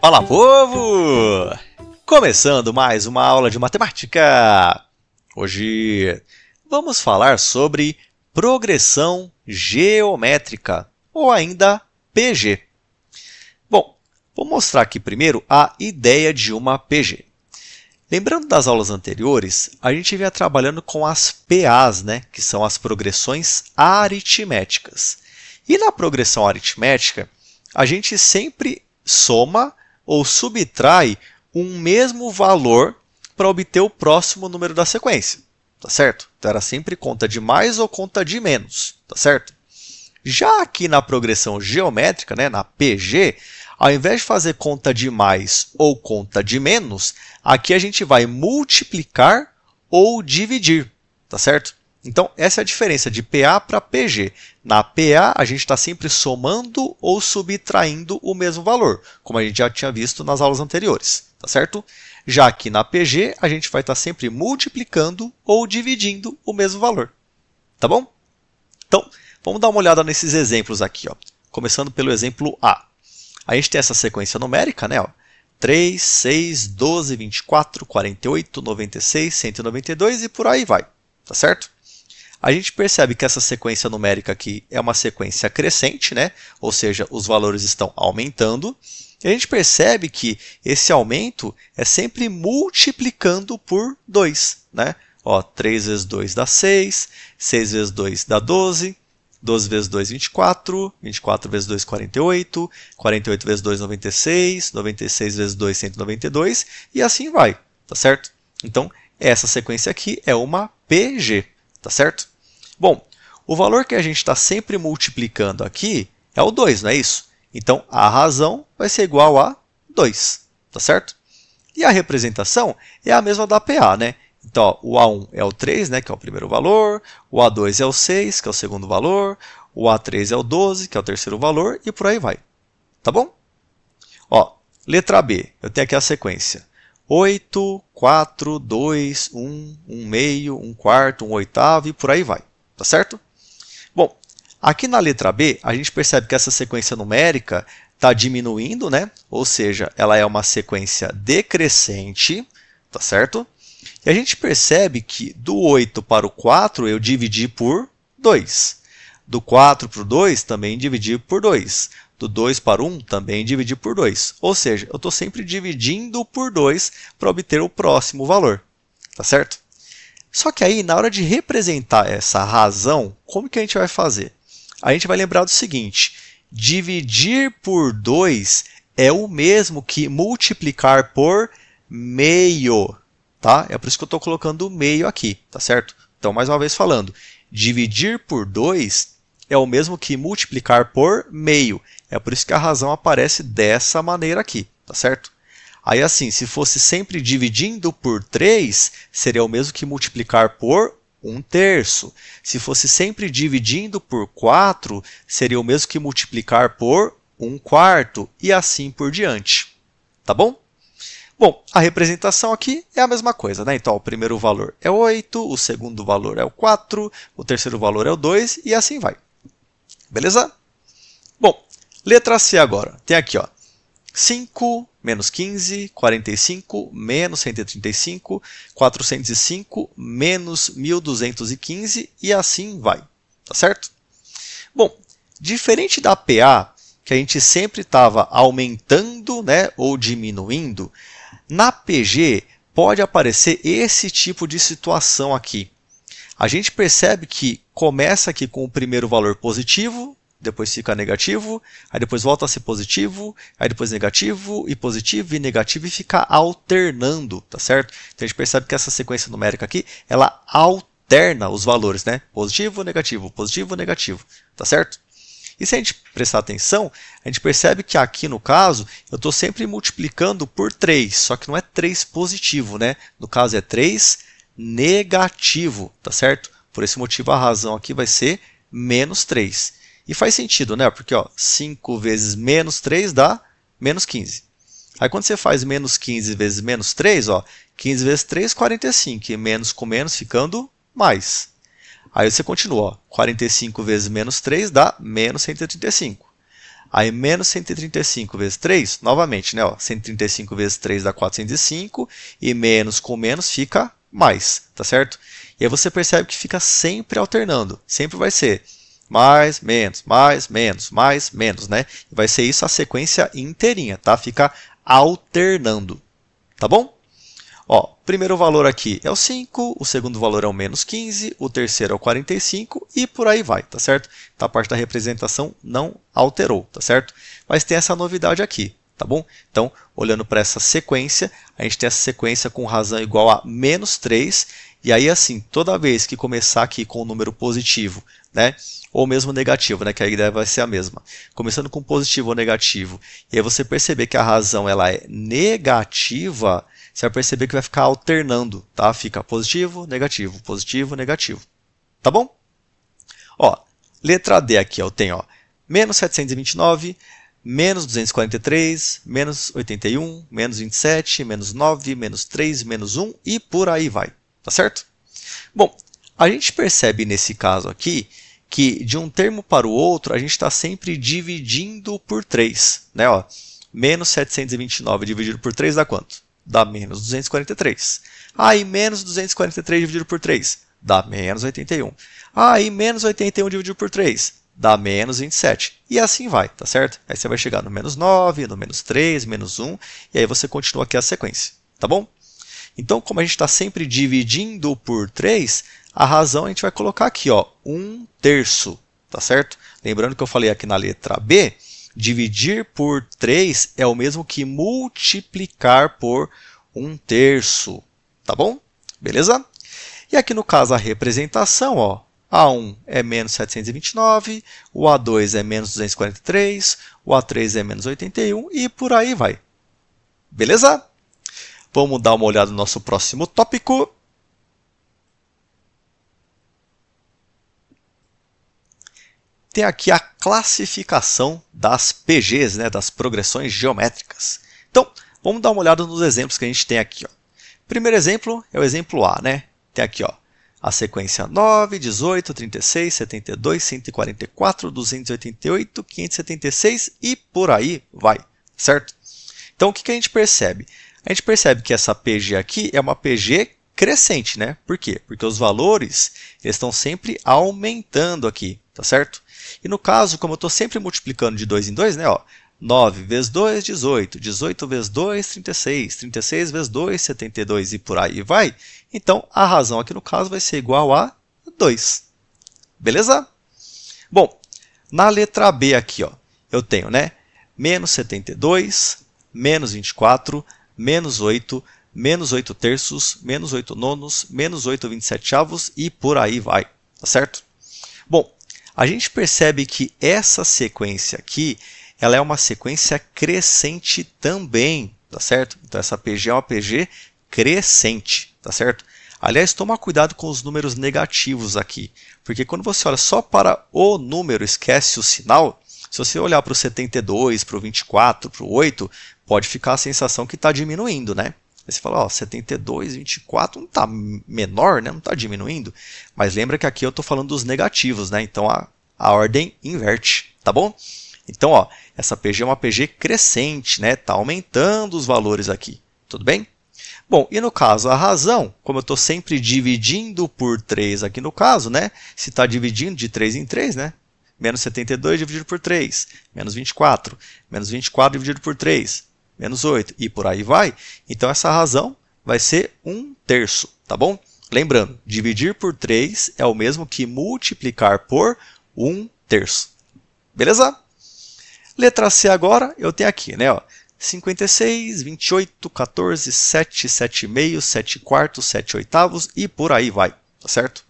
Fala, povo! Começando mais uma aula de matemática! Hoje vamos falar sobre progressão geométrica, ou ainda PG. Bom, vou mostrar aqui primeiro a ideia de uma PG. Lembrando das aulas anteriores, a gente vinha trabalhando com as PAs, que são as progressões aritméticas. E na progressão aritmética, a gente sempre soma ou subtrai um mesmo valor para obter o próximo número da sequência, tá certo? Então era sempre conta de mais ou conta de menos, tá certo? Já aqui na progressão geométrica, na PG, ao invés de fazer conta de mais ou conta de menos, aqui a gente vai multiplicar ou dividir, tá certo? Então, essa é a diferença de PA para PG. Na PA, a gente está sempre somando ou subtraindo o mesmo valor, como a gente já tinha visto nas aulas anteriores, tá certo? Já aqui na PG, a gente vai estar sempre multiplicando ou dividindo o mesmo valor, tá bom? Então, vamos dar uma olhada nesses exemplos aqui, ó. Começando pelo exemplo A. A gente tem essa sequência numérica, 3, 6, 12, 24, 48, 96, 192 e por aí vai, tá certo? A gente percebe que essa sequência numérica aqui é uma sequência crescente, ou seja, os valores estão aumentando. E a gente percebe que esse aumento é sempre multiplicando por 2. 3 vezes 2 dá 6, 6 vezes 2 dá 12, 12 vezes 2, 24, 24 vezes 2, 48, 48 vezes 2, 96, 96 vezes 2, 192 e assim vai, tá certo? Então, essa sequência aqui é uma PG, tá certo? Bom, o valor que a gente está sempre multiplicando aqui é o 2, não é isso? Então, a razão vai ser igual a 2, tá certo? E a representação é a mesma da PA, Então, ó, o A1 é o 3, que é o primeiro valor, o A2 é o 6, que é o segundo valor, o A3 é o 12, que é o terceiro valor, e por aí vai. Tá bom? Ó, letra B, eu tenho aqui a sequência. 8, 4, 2, 1, 1 meio, 1 quarto, 1 oitavo, e por aí vai. Tá certo? Bom, aqui na letra B, a gente percebe que essa sequência numérica está diminuindo, Ou seja, ela é uma sequência decrescente, tá certo? E a gente percebe que do 8 para o 4 eu dividi por 2. Do 4 para o 2 também dividi por 2. Do 2 para o 1 também dividi por 2. Ou seja, eu estou sempre dividindo por 2 para obter o próximo valor. Tá certo? Só que aí, na hora de representar essa razão, como que a gente vai fazer? A gente vai lembrar do seguinte: dividir por 2 é o mesmo que multiplicar por meio. Tá? É por isso que eu estou colocando o meio aqui, tá certo? Então, mais uma vez falando, dividir por 2 é o mesmo que multiplicar por meio. É por isso que a razão aparece dessa maneira aqui, tá certo? Aí, assim, se fosse sempre dividindo por 3, seria o mesmo que multiplicar por 1/3. Se fosse sempre dividindo por 4, seria o mesmo que multiplicar por 1/4 e assim por diante. Tá bom? Bom, a representação aqui é a mesma coisa, Então, o primeiro valor é 8, o segundo valor é o 4, o terceiro valor é o 2 e assim vai. Beleza? Bom, letra C agora. Tem aqui, 5, menos 15, 45, menos 135, 405, menos 1215 e assim vai. Tá certo? Bom, diferente da PA, que a gente sempre estava aumentando ou diminuindo, na PG pode aparecer esse tipo de situação aqui. A gente percebe que começa aqui com o primeiro valor positivo, depois fica negativo, aí depois volta a ser positivo, aí depois negativo e negativo e fica alternando, tá certo? Então a gente percebe que essa sequência numérica aqui, ela alterna os valores, Positivo, negativo, tá certo? E se a gente prestar atenção, a gente percebe que aqui no caso, eu estou sempre multiplicando por 3, só que não é 3 positivo, No caso é 3 negativo, tá certo? Por esse motivo a razão aqui vai ser menos 3. E faz sentido, Porque 5 vezes menos 3 dá menos 15. Aí quando você faz menos 15 vezes menos 3, 15 vezes 3, 45. E menos com menos ficando mais. Aí você continua, 45 vezes menos 3 dá menos 135. Aí, menos 135 vezes 3, novamente, né? Ó, 135 vezes 3 dá 405, e menos com menos fica mais, tá certo? E aí você percebe que fica sempre alternando, sempre vai ser mais, menos, né? Vai ser isso a sequência inteirinha, tá? Fica alternando, tá bom? Ó, o primeiro valor aqui é o 5, o segundo valor é o menos 15, o terceiro é o 45 e por aí vai, tá certo? Então a parte da representação não alterou, tá certo? Mas tem essa novidade aqui, tá bom? Então, olhando para essa sequência, a gente tem essa sequência com razão igual a menos 3, e aí assim, toda vez que começar aqui com um número positivo, né? Ou mesmo negativo, né? Que a ideia vai ser a mesma. Começando com positivo ou negativo, e aí você perceber que a razão ela é negativa, você vai perceber que vai ficar alternando, tá? Fica positivo, negativo. Tá bom? Ó, letra D aqui, ó, eu tenho, ó, menos 729, menos 243, menos 81, menos 27, menos 9, menos 3, menos 1 e por aí vai, tá certo? Bom, a gente percebe nesse caso aqui que de um termo para o outro a gente está sempre dividindo por 3, né? Ó, menos 729 dividido por 3 dá quanto? Dá menos 243. Aí menos 243 dividido por 3 dá menos 81. Aí menos 81 dividido por 3 dá menos 27. E assim vai, tá certo? Aí você vai chegar no menos 9, no menos 3, menos 1, e aí você continua aqui a sequência, tá bom? Então, como a gente está sempre dividindo por 3, a razão a gente vai colocar aqui, ó, 1/3, tá certo? Lembrando que eu falei aqui na letra B, dividir por 3 é o mesmo que multiplicar por 1/3, tá bom? Beleza? E aqui no caso a representação, ó, A1 é menos 729, o A2 é menos 243, o A3 é menos 81 e por aí vai. Beleza? Vamos dar uma olhada no nosso próximo tópico. Tem aqui a classificação das PGs, né, das progressões geométricas. Então, vamos dar uma olhada nos exemplos que a gente tem aqui. Ó. Primeiro exemplo é o exemplo A, né? Tem aqui, ó, a sequência 9, 18, 36, 72, 144, 288, 576 e por aí vai, certo? Então, o que a gente percebe? A gente percebe que essa PG aqui é uma PG crescente, né? Por quê? Porque os valores eles estão sempre aumentando aqui, tá certo? E no caso, como eu estou sempre multiplicando de 2 em 2, né? Ó, 9 vezes 2, 18. 18 vezes 2, 36. 36 vezes 2, 72 e por aí vai. Então, a razão aqui no caso vai ser igual a 2. Beleza? Bom, na letra B aqui, ó, eu tenho, né? Menos 72, menos 24, menos 8, menos 8/3, menos 8/9, menos 8/27 e por aí vai. Tá certo? Bom, a gente percebe que essa sequência aqui, ela é uma sequência crescente também, tá certo? Então essa PG é uma PG crescente, tá certo? Aliás, toma cuidado com os números negativos aqui, porque quando você olha só para o número, esquece o sinal, se você olhar para o 72, para o 24, para o 8, pode ficar a sensação que está diminuindo, né? Aí você fala, ó, 72, 24 não está menor, né? Não está diminuindo. Mas lembra que aqui eu estou falando dos negativos, né? Então a ordem inverte, tá bom? Então, ó, essa PG é uma PG crescente, né? Está aumentando os valores aqui, tudo bem? Bom, e no caso a razão, como eu estou sempre dividindo por 3 aqui no caso, né? Se está dividindo de 3 em 3, né? Menos 72 dividido por 3, menos 24 dividido por 3, menos 8 e por aí vai. Então essa razão vai ser 1/3, tá bom? Lembrando, dividir por 3 é o mesmo que multiplicar por 1/3. Beleza? Letra C agora, eu tenho aqui, né? Ó, 56, 28, 14, 7, 7,5, 7/4, 7/8 e por aí vai, tá certo?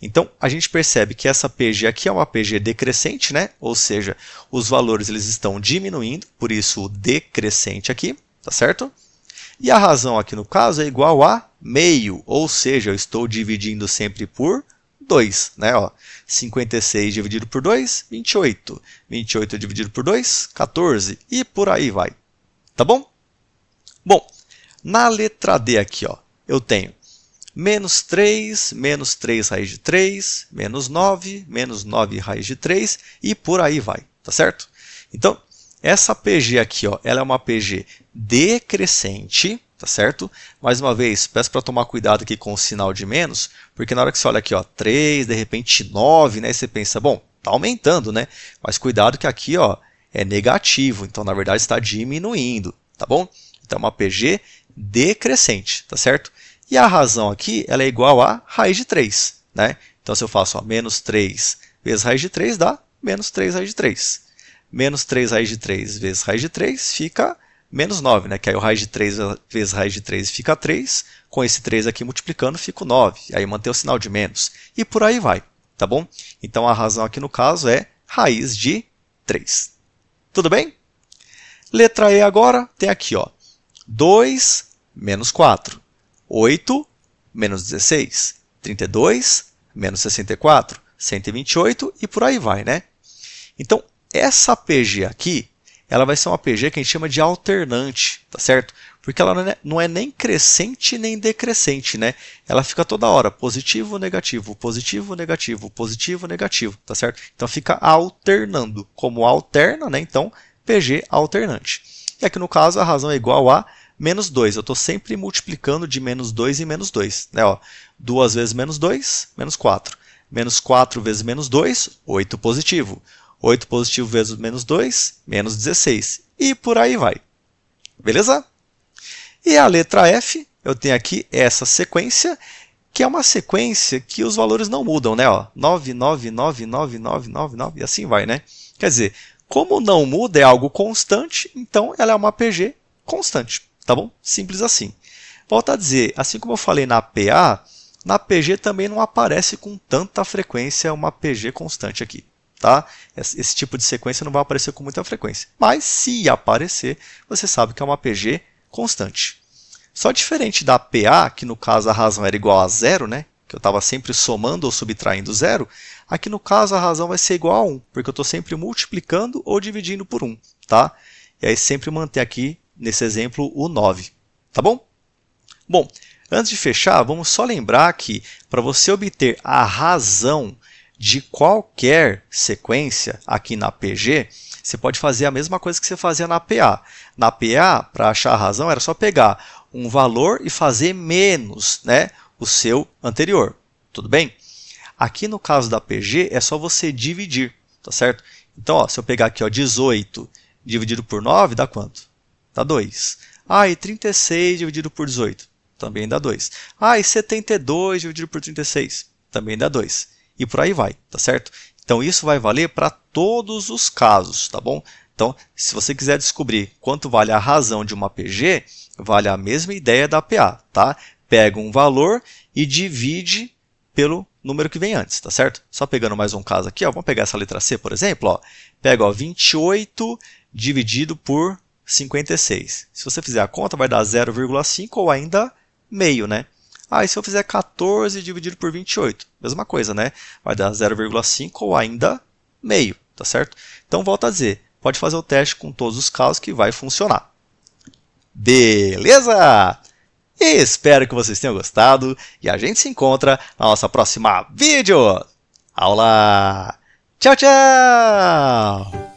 Então, a gente percebe que essa PG aqui é uma PG decrescente, né? Ou seja, os valores eles estão diminuindo, por isso o decrescente aqui, tá certo? E a razão aqui no caso é igual a meio, ou seja, eu estou dividindo sempre por 2, né? Ó, 56 dividido por 2, 28. 28 dividido por 2, 14 e por aí vai. Tá bom? Bom, na letra D aqui, ó, eu tenho menos 3 raiz de 3, menos 9 raiz de 3 e por aí vai, tá certo? Então, essa PG aqui, ó, ela é uma PG decrescente, tá certo? Mais uma vez, peço para tomar cuidado aqui com o sinal de menos, porque na hora que você olha aqui, ó, 3, de repente 9, né, você pensa, bom, tá aumentando, né? Mas cuidado que aqui, ó, é negativo, então na verdade está diminuindo, tá bom? Então, uma PG decrescente, tá certo? E a razão aqui, ela é igual a raiz de 3, né? Então, se eu faço, ó, menos 3 vezes raiz de 3 dá menos 3 raiz de 3. Menos 3 raiz de 3 vezes raiz de 3 fica menos 9, né? Que aí o raiz de 3 vezes raiz de 3 fica 3. Com esse 3 aqui multiplicando, fica o 9. Aí mantém o sinal de menos. E por aí vai, tá bom? Então, a razão aqui no caso é raiz de 3. Tudo bem? Letra E agora tem aqui, ó, 2 menos 4. 8 menos 16. 32 menos 64. 128 e por aí vai, né? Então, essa PG aqui, ela vai ser uma PG que a gente chama de alternante, tá certo? Porque ela não é nem crescente nem decrescente, né? Ela fica toda hora positivo, negativo, positivo, negativo, positivo, negativo, tá certo? Então fica alternando. Como alterna, né? Então, PG alternante. E aqui no caso a razão é igual a menos 2. Eu estou sempre multiplicando de menos 2 em menos 2. Né? Ó, 2 vezes menos 2, menos 4. Menos 4 vezes menos 2, 8 positivo. 8 positivo vezes menos 2, menos 16. E por aí vai. Beleza? E a letra F, eu tenho aqui essa sequência, que é uma sequência que os valores não mudam, né? Ó, 9, 9, 9, 9, 9, 9, 9, e assim vai, né? Quer dizer, como não muda, é algo constante, então ela é uma PG constante, tá bom? Simples assim. Volto a dizer, assim como eu falei na PA, na PG também não aparece com tanta frequência uma PG constante aqui. Tá? Esse tipo de sequência não vai aparecer com muita frequência. Mas se aparecer, você sabe que é uma PG constante. Só diferente da PA, que no caso a razão era igual a zero, né? Que eu estava sempre somando ou subtraindo zero, aqui no caso a razão vai ser igual a 1, porque eu estou sempre multiplicando ou dividindo por 1. Tá? E aí sempre manter aqui, nesse exemplo, o 9. Tá bom? Bom, antes de fechar, vamos só lembrar que para você obter a razão de qualquer sequência aqui na PG, você pode fazer a mesma coisa que você fazia na PA. Na PA, para achar a razão, era só pegar um valor e fazer menos, né, o seu anterior. Tudo bem? Aqui no caso da PG, é só você dividir, tá certo? Então, ó, se eu pegar aqui, ó, 18 dividido por 9, dá quanto? Dá 2. Ah, e 36 dividido por 18, também dá 2. Ah, e 72 dividido por 36, também dá 2. E por aí vai, tá certo? Então, isso vai valer para todos os casos, tá bom? Então, se você quiser descobrir quanto vale a razão de uma PG, vale a mesma ideia da PA, tá? Pega um valor e divide pelo número que vem antes, tá certo? Só pegando mais um caso aqui, ó, vamos pegar essa letra C, por exemplo, ó, pega, ó, 28 dividido por 56. Se você fizer a conta, vai dar 0,5 ou ainda meio, né? Ah, e se eu fizer 14 dividido por 28? Mesma coisa, né? Vai dar 0,5 ou ainda meio, tá certo? Então, volto a dizer, pode fazer o teste com todos os casos que vai funcionar. Beleza? Espero que vocês tenham gostado e a gente se encontra na nossa próxima vídeo. Aula! Tchau, tchau!